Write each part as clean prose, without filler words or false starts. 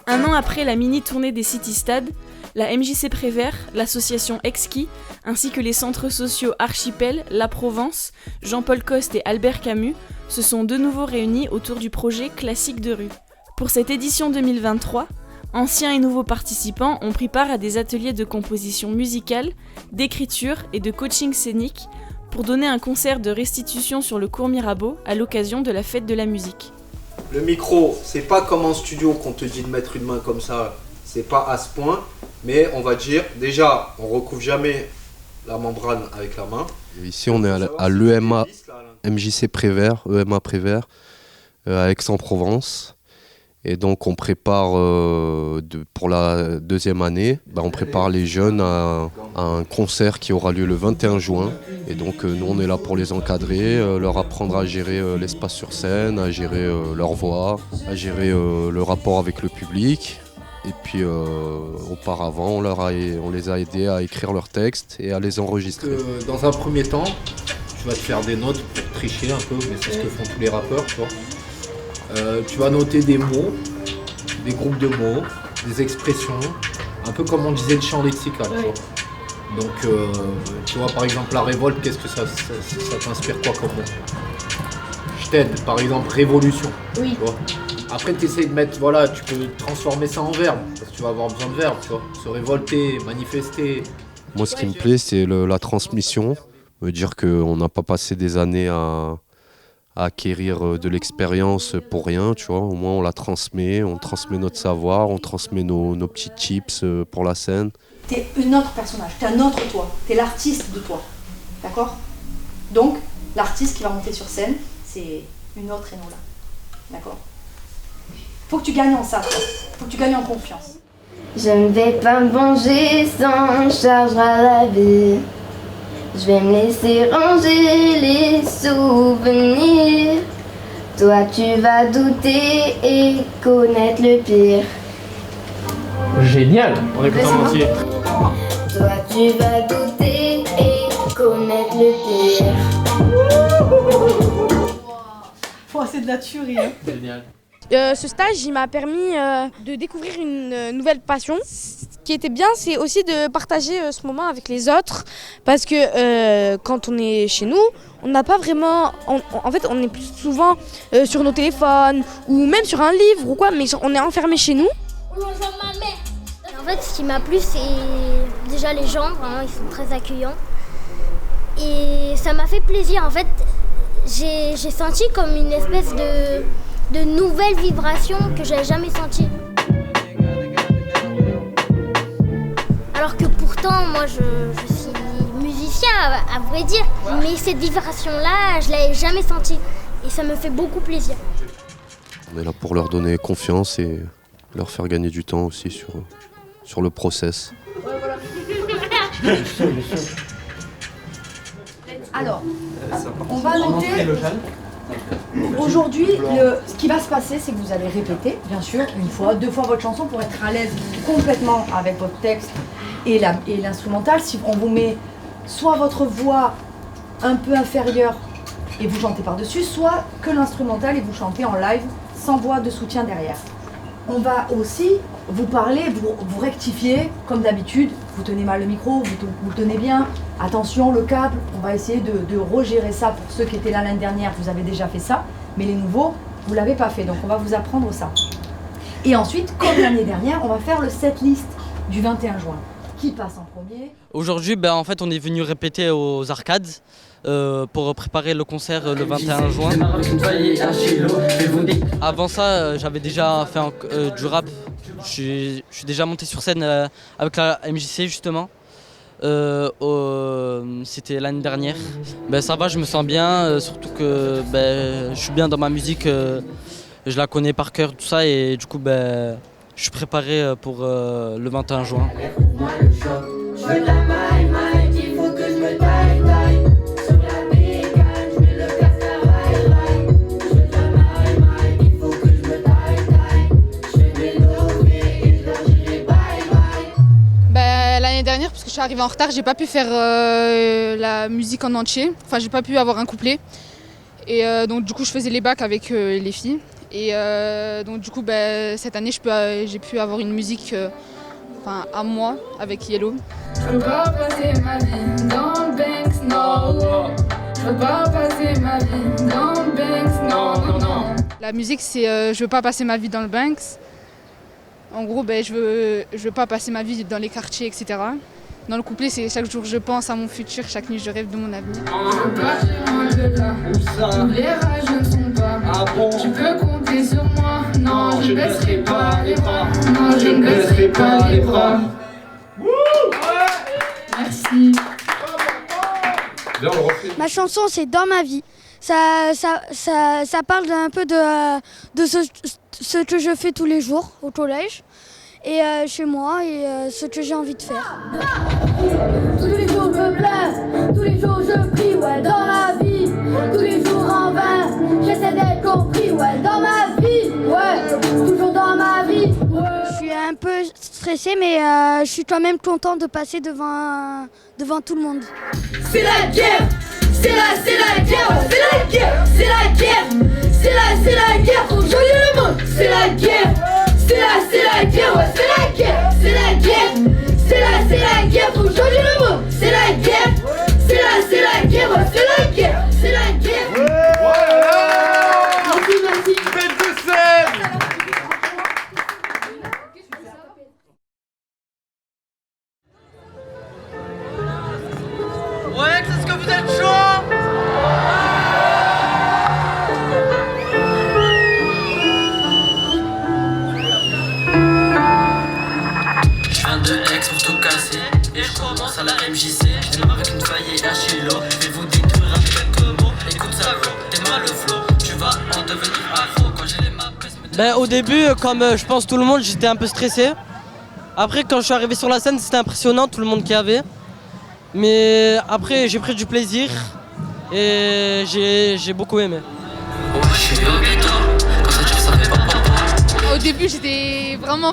Un an après la mini-tournée des City-Stades, la MJC Prévert, l'association Exquis, ainsi que les centres sociaux Archipel, La Provence, Jean-Paul Coste et Albert Camus se sont de nouveau réunis autour du projet Classique de rue. Pour cette édition 2023, anciens et nouveaux participants ont pris part à des ateliers de composition musicale, d'écriture et de coaching scénique pour donner un concert de restitution sur le cours Mirabeau à l'occasion de la fête de la musique. Le micro, c'est pas comme en studio qu'on te dit de mettre une main comme ça, c'est pas à ce point, mais on va dire, déjà, on recouvre jamais la membrane avec la main. Ici, on est à l'EMA MJC Prévert, EMA Prévert, à Aix-en-Provence. Et donc, on prépare, pour la deuxième année, on prépare les jeunes à un concert qui aura lieu le 21 juin. Et donc, nous, on est là pour les encadrer, leur apprendre à gérer l'espace sur scène, à gérer leur voix, à gérer le rapport avec le public. Et puis, auparavant, on les a aidés à écrire leurs textes et à les enregistrer. Dans un premier temps, tu vas te faire des notes pour tricher un peu, mais c'est ce que font tous les rappeurs, tu vois. Tu vas noter des mots, des groupes de mots, des expressions, un peu comme on disait le chant lexical, tu vois. Donc, tu vois, par exemple, la révolte, qu'est-ce que ça t'inspire quoi comme mot? Je t'aide, par exemple, révolution. Oui. Tu vois. Après, tu essaies de mettre, voilà, tu peux transformer ça en verbe, parce que tu vas avoir besoin de verbes, tu vois. Se révolter, manifester. Moi, ce qui me plaît, c'est la transmission. Veut dire qu'on n'a pas passé des années à acquérir de l'expérience pour rien, tu vois. Au moins, on transmet notre savoir, on transmet nos petits tips pour la scène. T'es un autre personnage, t'es un autre toi, t'es l'artiste de toi, d'accord? Donc, l'artiste qui va monter sur scène, c'est une autre Enola, d'accord? Faut que tu gagnes en ça, toi. Faut que tu gagnes en confiance. Je ne vais pas me venger sans charge à la vie. Je vais me laisser ranger les souvenirs. Toi tu vas douter et connaître le pire. Génial, on écoute en entier. Toi tu vas douter et connaître le pire. Oh, c'est de la tuerie, hein. Génial. Ce stage, il m'a permis de découvrir une nouvelle passion. Ce qui était bien, c'est aussi de partager ce moment avec les autres. Parce que quand on est chez nous, on n'a pas vraiment... En fait, on est plus souvent sur nos téléphones ou même sur un livre ou quoi, mais on est enfermé chez nous. En fait, ce qui m'a plu, c'est déjà les gens, vraiment, ils sont très accueillants. Et ça m'a fait plaisir. En fait, j'ai senti comme une espèce de nouvelles vibrations que j'avais jamais senties. Alors que pourtant, moi, je suis musicien, à vrai dire. Mais cette vibration-là, je l'avais jamais sentie. Et ça me fait beaucoup plaisir. On est là pour leur donner confiance et leur faire gagner du temps aussi sur le process. Alors, on va noter... Aujourd'hui, ce qui va se passer, c'est que vous allez répéter, bien sûr, une fois, deux fois votre chanson pour être à l'aise complètement avec votre texte et l'instrumental. Si on vous met soit votre voix un peu inférieure et vous chantez par-dessus, soit que l'instrumental et vous chantez en live sans voix de soutien derrière. On va aussi vous parler, vous rectifier comme d'habitude. Vous tenez mal le micro, vous le tenez bien. Attention, le câble, on va essayer de regérer ça. Pour ceux qui étaient là l'année dernière, vous avez déjà fait ça. Mais les nouveaux, vous ne l'avez pas fait. Donc on va vous apprendre ça. Et ensuite, comme l'année dernière, on va faire le setlist du 21 juin. Qui passe en premier? Aujourd'hui, en fait, on est venu répéter aux arcades. Pour préparer le concert le 21 juin. Avant ça, j'avais déjà fait du rap. Je suis déjà monté sur scène avec la MJC justement. C'était l'année dernière. Ça va, je me sens bien, surtout que je suis bien dans ma musique. Je la connais par cœur, tout ça, et du coup, je suis préparé pour le 21 juin. L'année dernière, parce que je suis arrivée en retard, j'ai pas pu faire la musique en entier. Enfin, j'ai pas pu avoir un couplet. Et donc du coup, je faisais les bacs avec les filles. Et donc du coup, cette année, j'ai pu avoir une musique à moi avec Yellow. Je veux pas passer ma vie dans le Banks, non. Je veux pas passer ma vie dans le Banks, non. La musique, c'est je veux pas passer ma vie dans le Banks. En gros, je veux pas passer ma vie dans les quartiers, etc. Dans le couplet, c'est chaque jour je pense à mon futur, chaque nuit je rêve de mon avenir. Je veux partir loin de là, où les rages ne sont pas. Ah bon? Tu peux compter sur moi, non, je ne baisserai pas les bras. Non, je ne baisserai pas les bras. Merci. Ma chanson, c'est Dans ma vie. Ça parle un peu de ce que je fais tous les jours au collège et chez moi et ce que j'ai envie de faire. Tous les jours je pleure, tous les jours je prie, ouais, dans la vie. Tous les jours en vain, j'essaie d'être compris, ouais, dans ma vie, ouais, toujours dans ma vie, ouais. Je suis un peu stressée, mais je suis quand même contente de passer devant tout le monde. C'est la guerre, c'est la guerre, ouais, c'est la guerre, c'est la guerre, c'est la guerre, faut changer le monde. C'est la guerre, c'est la guerre, ouais, c'est la guerre, c'est la guerre, c'est la guerre, faut changer le monde. C'est la guerre, c'est la guerre, ouais, c'est la guerre, c'est la guerre. Merci. Fête de scène. Ouais, est-ce que vous êtes chaud? Je viens de Aix pour tout casser et je commence à la MJC. Je démarre avec une faille et un chilo. Je vais vous détruire avec quelques mots. Écoute ça, démarre le flow. Tu vas en devenir accro quand j'ai les maps. Au début, comme je pense tout le monde, j'étais un peu stressé. Après, quand je suis arrivé sur la scène, c'était impressionnant, tout le monde qu'il y avait. Mais après, j'ai pris du plaisir et j'ai beaucoup aimé. Au début, j'étais vraiment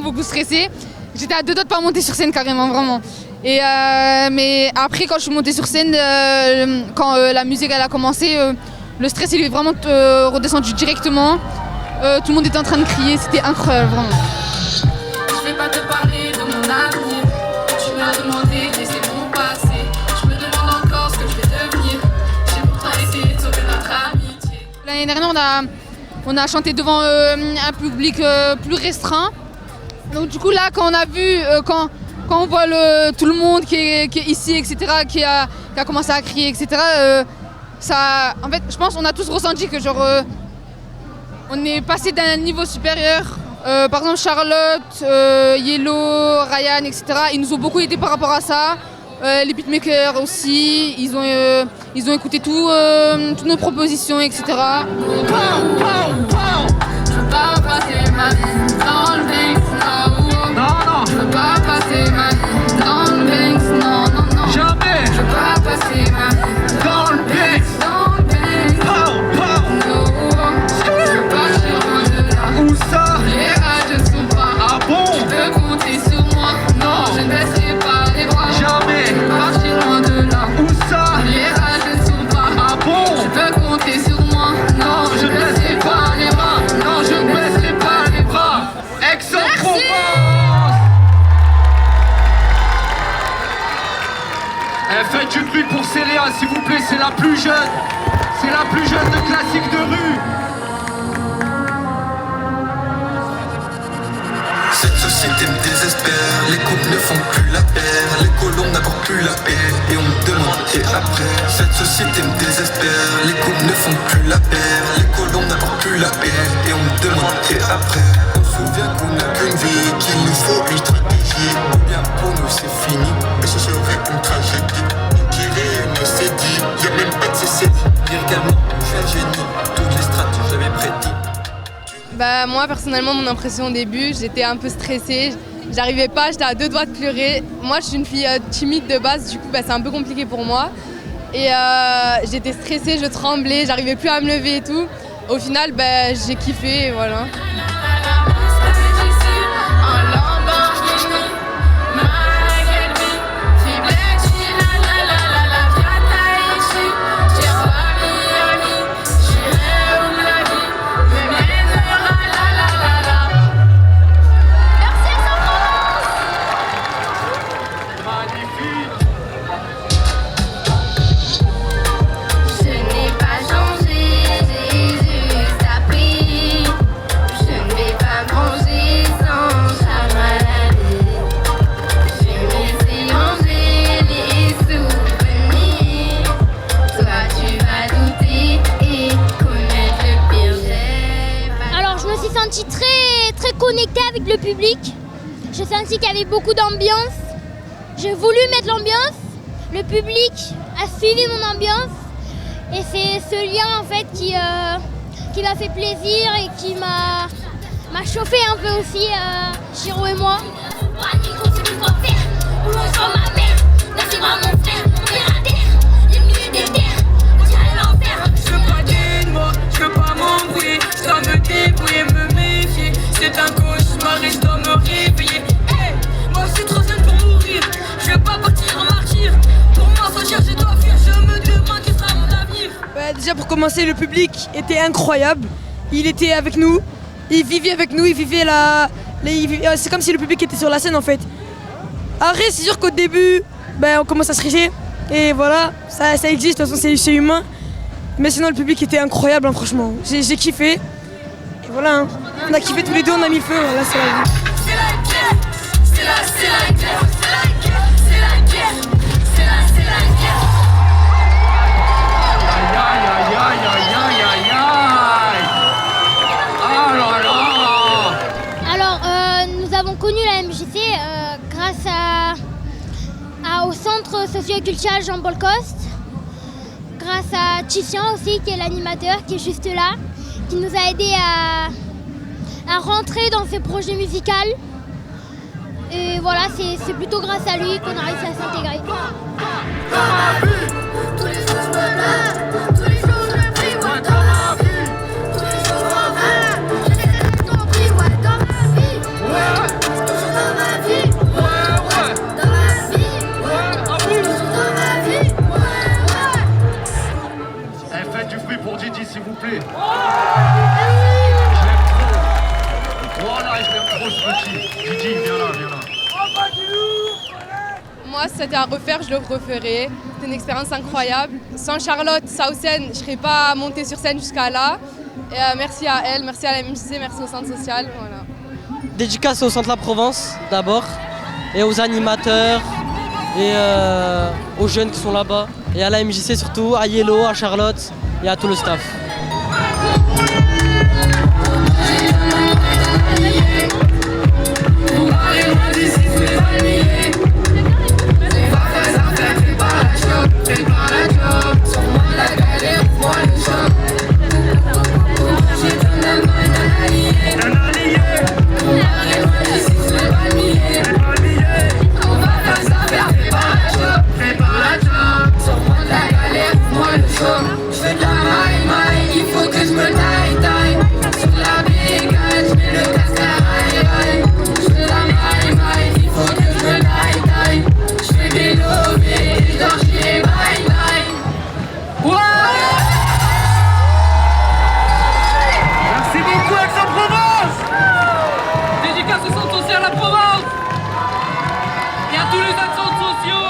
beaucoup stressée. J'étais à deux doigts de pas monter sur scène carrément, vraiment. Et mais après, quand je suis montée sur scène, quand la musique elle a commencé, le stress il est vraiment redescendu directement. Tout le monde était en train de crier, c'était incroyable, vraiment. Je vais pas te parler de mon avenir. Tu m'as demandé de laisser mon passé. Je me demande encore ce que je vais devenir. J'ai pourtant essayé de sauver notre amitié. L'année dernière, on a chanté devant un public plus restreint. Donc du coup là, quand on a vu, quand on voit tout le monde qui est ici, etc., qui a commencé à crier, etc., ça, en fait, je pense qu'on a tous ressenti que genre, on est passé d'un niveau supérieur. Par exemple Charlotte, Yellow, Ryan, etc. Ils nous ont beaucoup aidés par rapport à ça. Les beatmakers aussi, ils ont écouté toutes nos propositions, etc. Je veux pas passer ma vie dans le Banks, non. Je veux pas passer ma vie dans le Banks, non. Jamais. Je veux pas passer ma vie Dans le Banks. dans le Banks, non. Je veux partir loin de là. Où ça? Les rages ne sont pas. Ah bon? Tu peux compter sur moi, non. Je ne baisserai pas les bras. Jamais. Je veux partir loin de là. Où ça? Les rages ne sont pas. Ah bon? Tu peux compter sur moi, non. Je ne baisserai pas les bras. Non, je ne baisserai pas les bras. Aix-en-Provence. Faites du bruit pour Céléa, s'il vous plaît, c'est la plus jeune. C'est la plus jeune de classique de rue. Cette société me désespère, les couples ne font plus la paire, les colons n'accordent plus la paix, et on me demande et après. Cette société me désespère, les couples ne font plus la paire, les colons n'accordent plus la paix, et on me demande et après. On se souvient qu'on n'a qu'une vie, qu'il nous faut une stratégie, ou bien pour nous c'est fini, et ce serait une tragédie. On dirait une cédille, y'a même pas de CCD, lyricalement, je suis un génie, toutes les strates j'avais prédit. Moi personnellement mon impression au début, j'étais un peu stressée, j'arrivais pas, j'étais à deux doigts de pleurer. Moi je suis une fille timide de base, du coup c'est un peu compliqué pour moi. Et j'étais stressée, je tremblais, j'arrivais plus à me lever et tout. Au final j'ai kiffé et voilà. senti très connectée avec le public. J'ai senti qu'il y avait beaucoup d'ambiance. J'ai voulu mettre l'ambiance. Le public a suivi mon ambiance. Et c'est ce lien en fait qui m'a fait plaisir et qui m'a chauffé un peu aussi, Chiro et moi. Je veux pas d'ennemis, je veux pas m'embrouiller. Je dois me débrouiller, me méfier. C'est un cauchemar et je dois me réveiller. Hey, moi je suis trop jeune pour mourir. Je vais pas partir en martyr. Pour moi sortir je dois fuir. Je me demande quel sera mon avenir. Déjà pour commencer, le public était incroyable. Il était avec nous, il vivait avec nous, il vivait c'est comme si le public était sur la scène en fait. Après c'est sûr qu'au début, on commence à se tricher. Et voilà, ça existe, de toute façon c'est humain. Mais sinon le public était incroyable, hein, franchement. J'ai kiffé. Et voilà, hein. On a kiffé tous les deux, on a mis le feu, voilà, c'est la vie. C'est la guerre, c'est la guerre, c'est la guerre, c'est la guerre, c'est la guerre. Aïe aïe aïe aïe aïe aïe aïe. Oh là là. Alors, nous avons connu la MJC grâce au centre socio-culturel Jean-Paul Coste, grâce à Titian aussi qui est l'animateur, qui est juste là, qui nous a aidés à rentrer dans ce projet musical. Et voilà, c'est plutôt grâce à lui qu'on a réussi à s'intégrer. Dans ma vie, tous les jours je me lève, tous les jours je me prie, ouais, dans ma vie, tous les jours je m'en vais, j'ai des rêves compris, ouais, dans ma vie, ouais, toujours dans ma vie, ouais, dans ma vie, ouais, toujours dans ma vie, ouais. Faites du bruit pour Didi s'il vous plaît. Voilà, je l'aime trop ce petit. Didi, viens là, viens là. Moi, si c'était à refaire, je le referais. C'était une expérience incroyable. Sans Charlotte Sausen, je ne serais pas montée sur scène jusqu'à là. Et merci à elle, merci à la MJC, merci au centre social. Voilà. Dédicace au centre La Provence d'abord, et aux animateurs, et aux jeunes qui sont là-bas. Et à la MJC surtout, à Yellow, à Charlotte et à tout le staff. Je fais de la maille, il faut que je me taille. Sur la brigade, je mets le casque à rail. Je fais de la maille, il faut que je me taille. Je fais des lovés, je dors, je fais bye. Ouais. Merci beaucoup Aix-en-Provence. Dédicace au centre social La Provence et à tous les autres centres sociaux.